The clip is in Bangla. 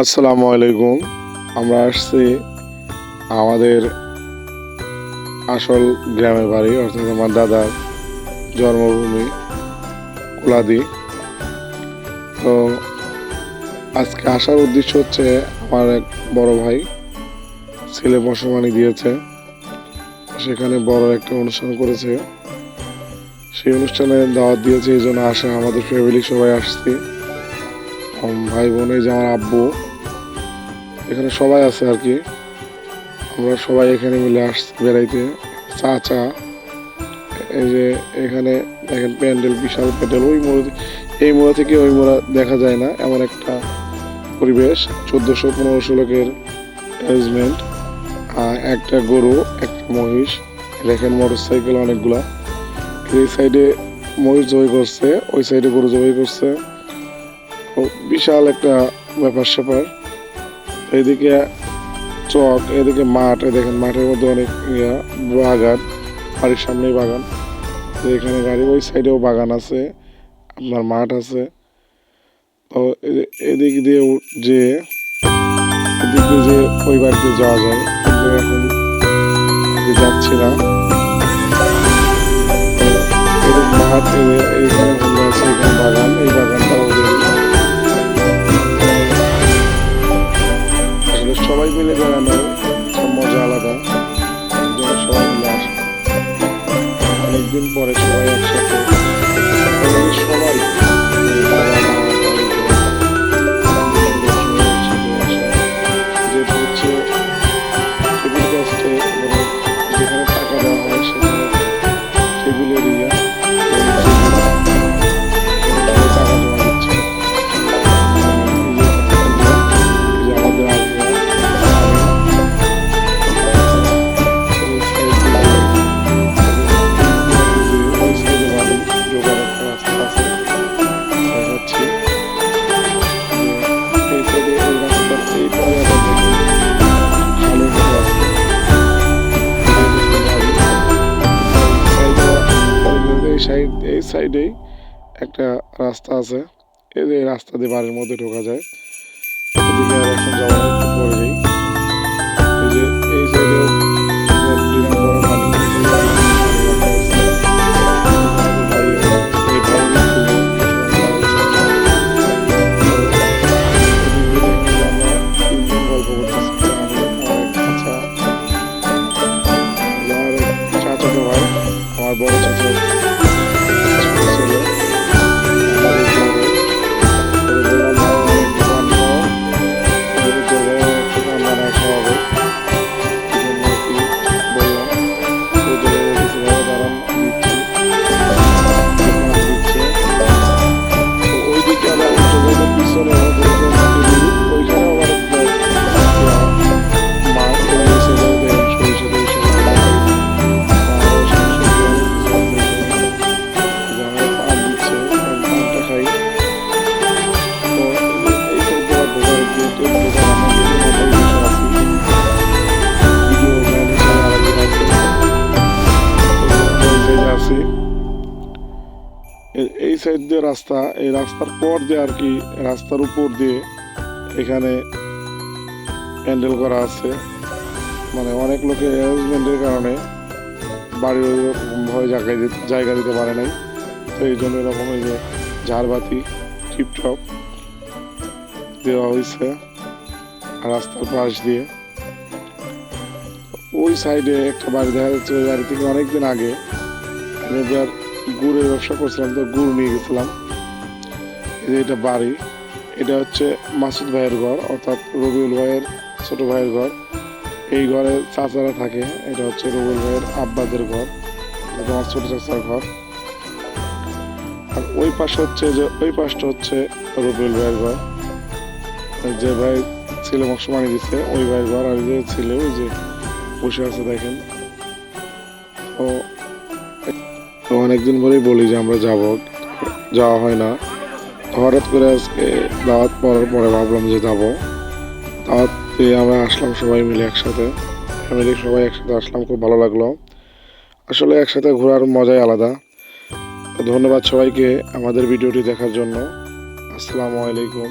আসসালামু আলাইকুম। আমরা আসছি আমাদের আসল গ্রামের বাড়ি, অর্থাৎ আমার দাদার জন্মভূমি কুলাদি। তো আজকে আসার উদ্দেশ্য হচ্ছে, আমার এক বড় ভাই ছেলে বসবানি দিয়েছে, সেখানে বড় একটা অনুষ্ঠান করেছে। সেই অনুষ্ঠানে দাওয়াত দিয়েছে, এই জন্য আসা, আমাদের ফ্যামিলি সবাই আসছি, ভাই বোন, এই যে আমার আব্বু, এখানে সবাই আছে আর কি। আমরা সবাই এখানে মিলে আসছি বেড়াইতে। চাচা, এই যে এখানে দেখেন প্যান্ডেল, বিশাল প্যান্ডেল, ওই মোড়, এই মোড়া থেকে ওই মোড়া দেখা যায় না, এমন একটা পরিবেশ। 1400-1500 লোকের অ্যারেঞ্জমেন্ট। একটা গরু, একটা মহিষ, দেখেন মোটর সাইকেল অনেকগুলা। এই সাইডে মহিষ জবাই করছে, ওই সাইডে গরু জবাই করছে। বিশাল একটা ব্যাপার স্যাপার। এইদিকে চক, এদিকে মাঠ, দেখেন মাঠের মধ্যে অনেক বাগান, বাড়ির সামনেই বাগান। এখানে গাড়ি, ওই সাইডেও বাগান আছে, আপনার মাঠ আছে। তো এদিক দিয়ে যে এদিকে যে ওই বাড়িতে যাওয়া যায়, কিন্তু এখন যাচ্ছি না। মাঠ, এইখানে বন্ধ আছে, এখানে বাগান, এই বাগানটা ওদের। আসলে সবাই মিলে বেড়ানোর মজা আলাদা, সবাই মিলে আসে অনেকদিন পরে সবাই একসাথে, সবাই যেখানে টাকা দেওয়া হয় সেখানে টেবিলের টাকা জমা দিচ্ছে। আমাদের রাস্তা আছে, দেখাচ্ছি। এই সাইডে এই রাস্তার এই পরে খালের মতো আছে, এই সাইডেই একটা রাস্তা আছে। এই যে রাস্তা দিয়ে বাড়ির মধ্যে ঢোকা যায়। ওদিকে আর এখন যাওয়া একটু পরে যাই। এই যে এই সাইডেও ডিরাম করা পানি, আমার বড় চাচা ছেলে, এই সাইড দিয়ে রাস্তা, এই রাস্তার পর দিয়ে আর কি, রাস্তার উপর দিয়ে এখানে প্যান্ডেল করা আছে। মানে অনেক লোকের অ্যারেঞ্জমেন্টের কারণে বাড়ির ওইভাবে জায়গা দিতে পারে নাই, তো এই জন্য এরকম এই যে ঝাড়বাতি টিপটপ দেওয়া হয়েছে রাস্তার পাশ দিয়ে। ওই সাইডে একটা বাড়ি দেখা যাচ্ছে, ওই বাড়ি থেকে অনেকদিন আগে আমি এবার গুড়ের ব্যবসা করছিলাম, তো গুড় নিয়ে গেছিলাম। এই যে এটা বাড়ি, এটা হচ্ছে মাসুদ ভাইয়ের ঘর, অর্থাৎ রবিউল ভাইয়ের ছোট ভাইয়ের ঘর। এই ঘরে চাচারা থাকে, এটা হচ্ছে রবিউল ভাইয়ের আব্বাদের ঘর, আমার ছোট চাচার ঘর। আর ওই পাশে হচ্ছে যে, ওই পাশটা হচ্ছে রবিউল ভাইয়ের ঘর, যে ভাই ছেলে মশমানি দিচ্ছে ওই ভাইয়ের ঘর। আর যে ছেলে ওই যে বসে আছে দেখেন। তো অনেকদিন ধরেই বলি যে আমরা যাব, যাওয়া হয় না। হঠাৎ করে আজকে দাওয়াত পড়ার পরে ভাবলাম যে যাব। দাওয়াত পেয়ে আমরা আসলাম সবাই মিলে একসাথে, ফ্যামিলির সবাই একসাথে আসলাম, খুব ভালো লাগলো। আসলে একসাথে ঘোরার মজাই আলাদা। ধন্যবাদ সবাইকে আমাদের ভিডিওটি দেখার জন্য। আসসালামু আলাইকুম।